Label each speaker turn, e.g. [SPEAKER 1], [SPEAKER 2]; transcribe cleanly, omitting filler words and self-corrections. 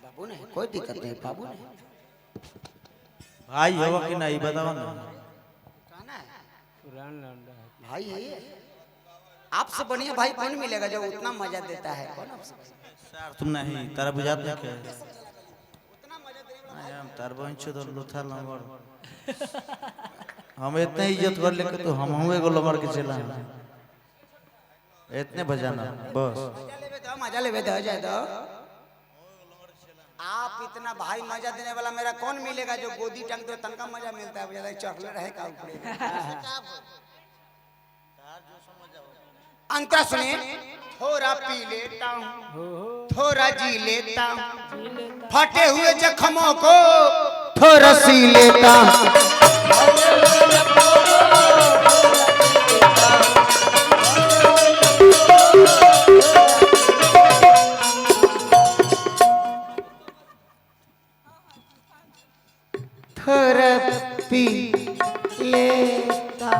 [SPEAKER 1] बाबू ने कोई दिक्कत नहीं बाबू ने
[SPEAKER 2] भाई हो कि नहीं बताओ ना।
[SPEAKER 1] कहना है भाई है ये। आपसे बढ़िया भाई कौन मिलेगा जो उतना मजा देता है? कौन आपसे
[SPEAKER 2] सर तुम नहीं तारा बुझात नहीं क्या नहीं हम तार बंचो तो लुथा लंबर हम इतने इज्जत कर लेके तो हम हुए गो लंबर के चला इतने बजाना बस
[SPEAKER 1] मजा ले दो जाए दो। आप इतना भाई मजा देने वाला मेरा कौन मिलेगा जो गोदी टंग दो तनका मजा मिलता है ज्यादा चढ़ले रहे का ऊपर अंतरा सुने थोड़ा पी लेता हूँ थोड़ा जी लेता हूँ फटे हुए जख्मों को थोड़ा सी लेता हूँ थोड़ा पी लेता